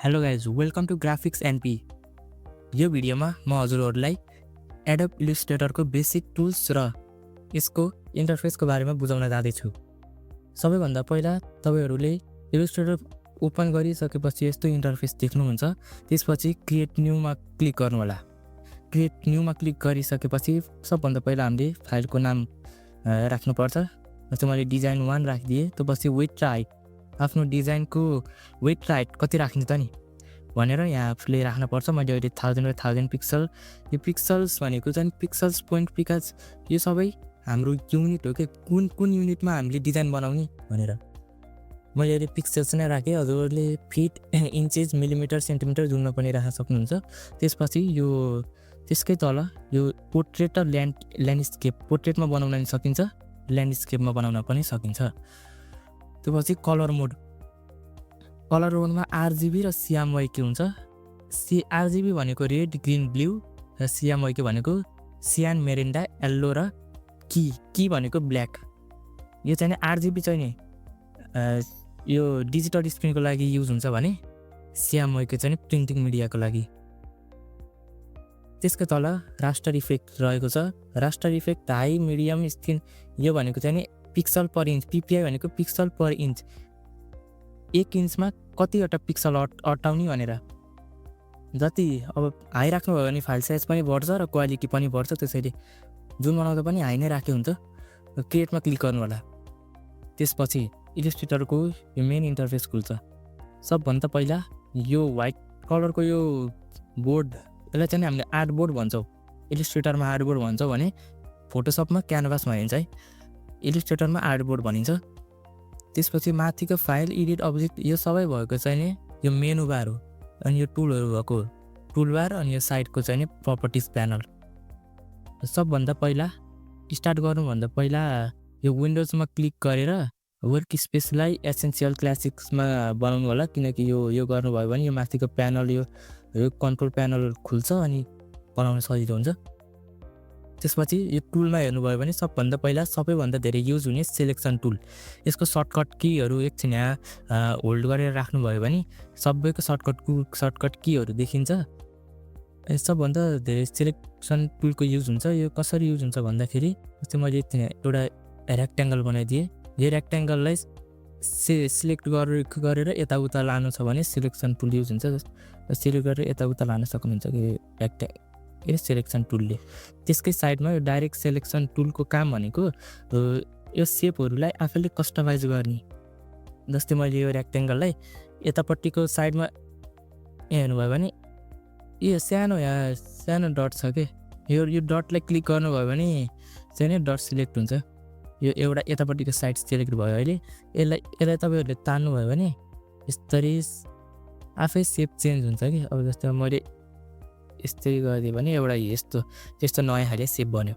Hello guys, welcome to graphics NP. यो भिडियोमा म हजुरहरूलाई एडोब इलिस्ट्रेटरको बेसिक टुल्स र यसको इन्टरफेसको बारेमा बुझाउन जाँदैछु। सबैभन्दा पहिला तपाईहरूले इलिस्ट्रेटर ओपन गरिसकेपछि यस्तो इन्टरफेस देख्नुहुन्छ। त्यसपछि क्रिएट न्यूमा क्लिक गर्नुहोला। क्रिएट न्यूमा क्लिक गरिसकेपछि सबभन्दा पहिला हामीले फाइलको नाम राख्नुपर्छ। जस्तै मैले डिजाइन 1 राखिदिएँ। त्यसपछि विड्थ र हाइट, आफ्नो डिजाइनको विड्थ र हाइट कति राख्ने त नि भनेर यहाँ आफूले राख्नुपर्छ। मैले अहिले 1000 बाइ 1000 पिक्सल, यो पिक्सल्स भनेको चाहिँ पिक्सल्स पोइन्ट, बिकज यो सबै हाम्रो युनिट हो कि कुन युनिटमा हामीले डिजाइन बनाउने भनेर मैले अहिले पिक्सल्स नै राखेँ। हजुरहरूले फिट, इन्चेस, मिलिमिटर, सेन्टिमिटर जुनमा पनि राख्न सक्नुहुन्छ। त्यसपछि यो त्यसकै तल यो पोर्ट्रेट र ल्यान्डस्केप, पोर्ट्रेटमा बनाउन पनि सकिन्छ, ल्यान्डस्केपमा बनाउन पनि सकिन्छ। त्यसपछि कलर मोडमा आरजिबी र सिएमवाईके हुन्छ। आरजिबी भनेको रेड, ग्रिन, ब्लू र सिएमवाईके भनेको सियान, मेरेन्डा, येल्लो र की भनेको ब्ल्याक। यो चाहिँ आरजिबी चाहिँ नि यो डिजिटल स्क्रिनको लागि युज हुन्छ भने सिएमवाईके चाहिँ प्रिन्टिङ मिडियाको लागि। त्यसको तल रास्टर इफेक्ट रहेको छ। Raster effect high, medium, screen, यो भनेको चाहिँ पिक्सल पर इन्च, पिपिआई भनेको पिक्सल पर इन्च, 1 इन्चमा कतिवटा पिक्सल अटाउने भनेर। जति अब हाई राख्नुभयो भने फाइल साइज पनि बढ्छ र क्वालिटी पनि बढ्छ। त्यसैले जुन बनाउँदा पनि हाई नै राखे हुन्छ। क्रिएटमा क्लिक गर्नु होला। त्यसपछि इलिस्ट्रेटरको यो मेन इन्टरफेस खुल्छ। सबभन्दा पहिला यो व्हाइट कलरको यो बोर्ड, यसलाई चाहिँ हामीले आर्टबोर्ड भन्छौँ। इलिस्ट्रेटरमा आर्टबोर्ड भन्छौँ भने फोटोसपमा क्यानभास भनिन्छ है, इलिस्ट्रेटरमा आर्टबोर्ड भनिन्छ। त्यसपछि माथिको फाइल, एडिट, अब्जेक्ट, यो सबै भएको चाहिँ नि यो मेनु बार हो। अनि यो टुलहरू भएको टुल बार, अनि यो साइडको चाहिँ नि प्रपर्टिज प्यानल। सबभन्दा पहिला स्टार्ट गर्नुभन्दा पहिला यो विन्डोजमा क्लिक गरेर वर्क स्पेसलाई एसेन्सियल क्लासिक्समा बनाउनु होला, किनकि यो गर्नुभयो भने यो माथिको प्यानल, यो कन्ट्रोल प्यानल खुल्छ अनि बनाउन सजिलो हुन्छ। त्यसपछि यो टुलमा हेर्नुभयो भने सबभन्दा पहिला सबैभन्दा धेरै युज हुने सेलेक्सन टुल, यसको सर्टकट कीहरू एकछिन यहाँ होल्ड गरेर राख्नुभयो भने सबैको सर्टकट कीहरू देखिन्छ। सबभन्दा धेरै सेलेक्सन टुलको युज हुन्छ। यो कसरी युज हुन्छ भन्दाखेरि जस्तै मैले एउटा रेक्ट्याङ्गल बनाइदिएँ। यो रेक्ट्याङ्गललाई सिलेक्ट गरेर यताउता लानु छ भने सेलेक्सन टुल युज हुन्छ। सिलेक्ट गरेर यताउता लान सक्नुहुन्छ कि सेलेक्सन टुलले। त्यसकै साइडमा यो डाइरेक्ट सेलेक्सन टुलको काम भनेको यो सेपहरूलाई आफैले कस्टमाइज गर्ने। जस्तै मैले यो रेक्ट्याङ्गललाई यतापट्टिको साइडमा हेर्नुभयो भने यो सानो डट छ कि यो डटलाई क्लिक गर्नुभयो भने चाहिँ नि डट सिलेक्ट हुन्छ। यो एउटा यतापट्टिको साइड सिलेक्ट भयो। अहिले यसलाई तपाईँहरूले तान्नुभयो भने यसरी आफै सेप चेन्ज हुन्छ कि। अब जस्तै मैले यसरी गरिदियो भने एउटा त्यस्तो नयाँ खाले सेप बन्यो।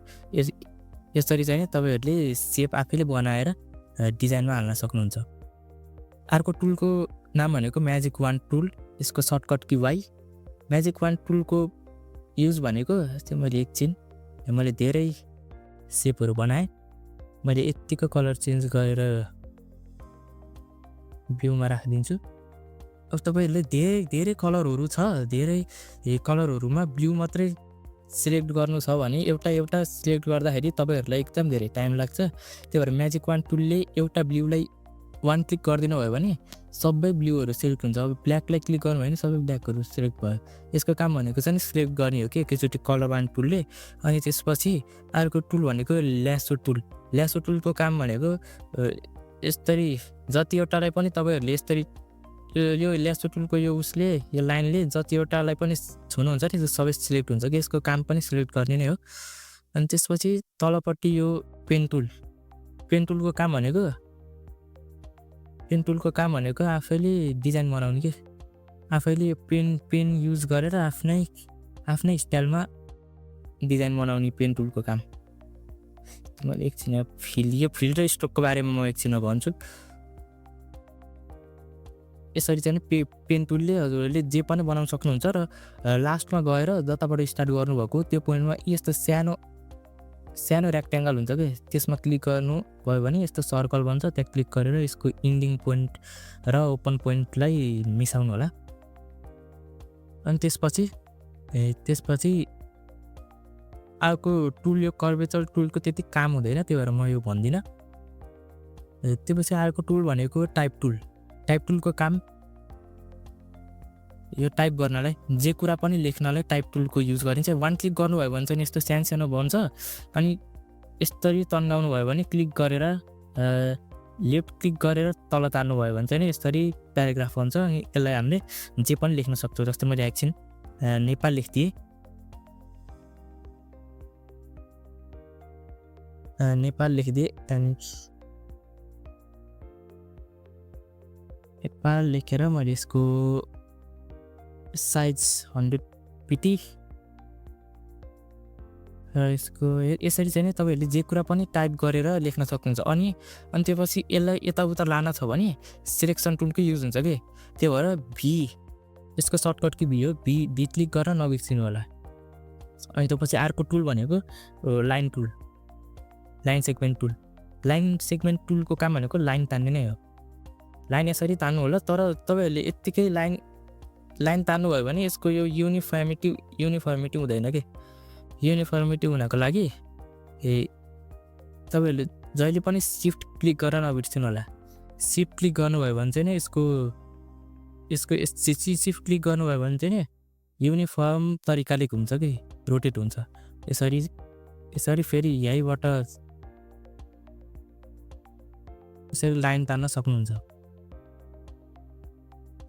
यसरी चाहिँ तपाईँहरूले सेप आफैले बनाएर डिजाइनमा हाल्न सक्नुहुन्छ। अर्को टुलको नाम भनेको म्याजिक वान टुल, यसको shortcut key Y. Magic wand टुलको युज भनेको जस्तै मैले धेरै सेपहरू बनाएँ। मैले यत्तिको कलर चेन्ज गरेर भ्यूमा राखिदिन्छु। अब तपाईँहरूले धेरै कलरहरू छ, धेरै कलरहरूमा ब्लू मात्रै सिलेक्ट गर्नु छ भने एउटा सिलेक्ट गर्दाखेरि तपाईँहरूलाई एकदम धेरै टाइम लाग्छ। त्यही भएर म्याजिक वान टुलले एउटा ब्लूलाई 1 क्लिक गरिदिनु भयो भने सबै ब्लूहरू सिलेक्ट हुन्छ। अब ब्ल्याकलाई क्लिक गर्नु भयो भने सबै ब्ल्याकहरू सिलेक्ट भयो। यसको काम भनेको चाहिँ सिलेक्ट गर्ने हो कि एकैचोटि कलर वान टुलले। अनि त्यसपछि अर्को टुल भनेको ल्यासो टुल। ल्यासो टुलको काम भनेको यसरी जतिवटालाई पनि तपाईँहरूले यसरी यो ल्यासो टुलको यो लाइनले जतिवटालाई पनि छुनुहुन्छ त्यो सबै सिलेक्ट हुन्छ कि। यसको काम पनि सिलेक्ट गर्ने नै हो। अनि त्यसपछि तलपट्टि यो पेन टुलको काम भनेको आफैले डिजाइन बनाउने कि। आफैले पेन युज गरेर आफ्नै स्टाइलमा डिजाइन बनाउने पेन टुलको काम। मैले एकछिन यो फिल र स्ट्रोकको बारेमा म एकछिनमा भन्छु। यसरी चाहिँ पेन टुलले हजुरहरूले जे पनि बनाउन सक्नुहुन्छ। र लास्टमा गएर जताबाट स्टार्ट गर्नुभएको त्यो पोइन्टमा यस्तो सानो रेक्ट्याङ्गल हुन्छ कि, त्यसमा क्लिक गर्नुभयो भने यस्तो सर्कल बन्छ। त्यहाँ क्लिक गरेर यसको इन्डिङ पोइन्ट र ओपन पोइन्टलाई मिसाउनु होला। अनि त्यसपछि अर्को टुल यो कर्वेचर टुलको त्यति काम हुँदैन, त्यही भएर म यो भन्दिनँ। त्यसपछि अर्को टुल भनेको टाइप टुलको काम यो टाइप गर्नलाई, जे कुरा पनि लेख्नलाई टाइप टुलको युज गरिन्छ। वान क्लिक गर्नुभयो भने चाहिँ यस्तो सानो बन्छ, अनि यसरी तन्गाउनु भयो भने क्लिक गरेर लेफ्ट क्लिक गरेर तल तान्नु भयो भने चाहिँ यसरी प्याराग्राफ हुन्छ। अनि यसलाई हामीले जे पनि लेख्न सक्छौँ। जस्तै मैले एकछिन नेपाल लेख्दिएँ, नेपाल लेखिदिएँ, अनि नेपाल लेखेर मैले यसको साइज 100 पिटी र यसको यसरी चाहिँ तपाईँहरूले जे कुरा पनि टाइप गरेर लेख्न सक्नुहुन्छ। अनि त्यसपछि यसलाई यताउता लान छ भने सिलेक्सन टुलकै युज हुन्छ कि, त्यही भएर भी यसको सर्टकट कि भी हो, भी क्लिक गरेर नबिर्सिनु होला। अनि त्यसपछि अर्को टुल भनेको लाइन सेगमेन्ट टुलको काम भनेको लाइन तान्ने नै हो। लाइन यसरी तान्नु होला, तर तपाईँहरूले यत्तिकै लाइन तान्नुभयो भने यसको यो युनिफर्मिटी हुँदैन कि। युनिफर्मिटी हुनको लागि तपाईँहरूले जहिले पनि सिफ्ट क्लिक गरेर नबिर्सिनु होला। सिफ्ट क्लिक गर्नुभयो भने चाहिँ यसको सिफ्ट क्लिक गर्नुभयो भने चाहिँ युनिफर्म तरिकाले घुम्छ कि, रोटेट हुन्छ। यसरी फेरि यहीँबाट यसरी लाइन तान्न सक्नुहुन्छ।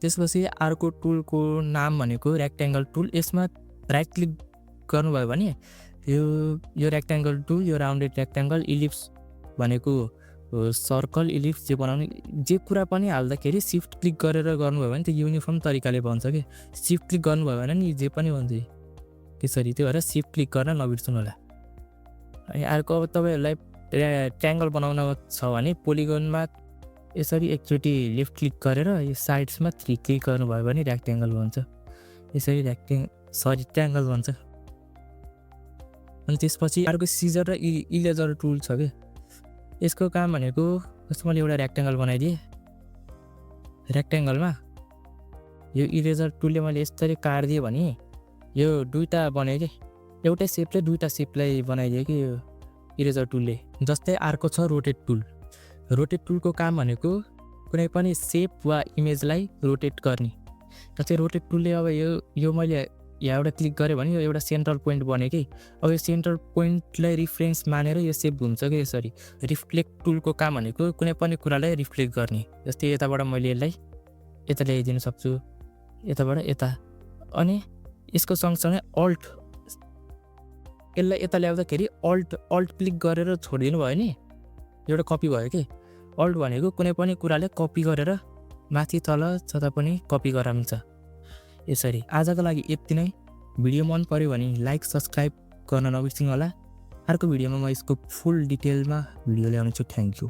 त्यसपछि अर्को टुलको नाम भनेको रेक्ट्याङ्गल टुल। यसमा राइट क्लिक गर्नुभयो भने यो रेक्ट्याङ्गल टुल, यो राउन्डेड रेक्ट्याङ्गल, इलिप्स भनेको सर्कल, इलिप्स जे बनाउने जे कुरा पनि हाल्दाखेरि सिफ्ट क्लिक गरेर गर्नुभयो भने त्यो युनिफर्म तरिकाले बन्छ कि। सिफ्ट क्लिक गर्नुभयो भने नि जे पनि बन्छ त्यसरी, त्यो भएर सिफ्ट क्लिक गर्न नबिर्सनु होला। अनि अर्को अब तपाईँहरूलाई ट्रायङ्गल बनाउन छ भने पोलिगनमा यसरी एकचोटि लेफ्ट क्लिक गरेर यो साइड्समा 3 क्लिक गर्नुभयो भने रेक्ट्याङ्गल बन्छ। यसरी ट्रायङ्गल बन्छ। अनि त्यसपछि अर्को सिजर र इरेजर टुल छ कि। यसको काम भनेको जस्तो मैले एउटा रेक्ट्याङ्गल बनाइदिएँ, रेक्ट्याङ्गलमा यो इरेजर टुलले मैले यसरी काटिदिएँ भने यो दुईवटा बनायो कि, एउटै सेपले दुईवटा सेपलाई बनाइदियो कि यो इरेजर टुलले। जस्तै अर्को छ रोटेट टुलको काम भनेको कुनै पनि सेप वा इमेजलाई रोटेट गर्ने। जस्तै रोटेट टुलले अब यो मैले यहाँ एउटा क्लिक गरेँ भने यो एउटा सेन्ट्रल पोइन्ट बन्यो कि। अब यो सेन्ट्रल पोइन्टलाई रिफरेन्स मानेर यो सेप घुम्छ कि यसरी। रिफ्लेक्ट टुलको काम भनेको कुनै पनि कुरालाई रिफ्लेक्ट गर्ने। जस्तै यताबाट मैले यसलाई यता ल्याइदिन सक्छु, यताबाट यता। अनि यसको सँगसँगै अल्ट, यसलाई यता ल्याउँदाखेरि अल्ट क्लिक गरेर छोडिदिनु भयो नि, एउटा कपी भयो कि। अल्ट भनेको कुनै पनि कुराले कपी गरेर माथि तल जता पनि कपी गराउँछ। यसरी आजको लागि यति नै। भिडियो मन पर्यो भने लाइक सब्सक्राइब गर्न नबिर्सिनु होला। अर्को भिडियोमा म यसको फुल डिटेलमा भिडियो ल्याउने छु। Thank you.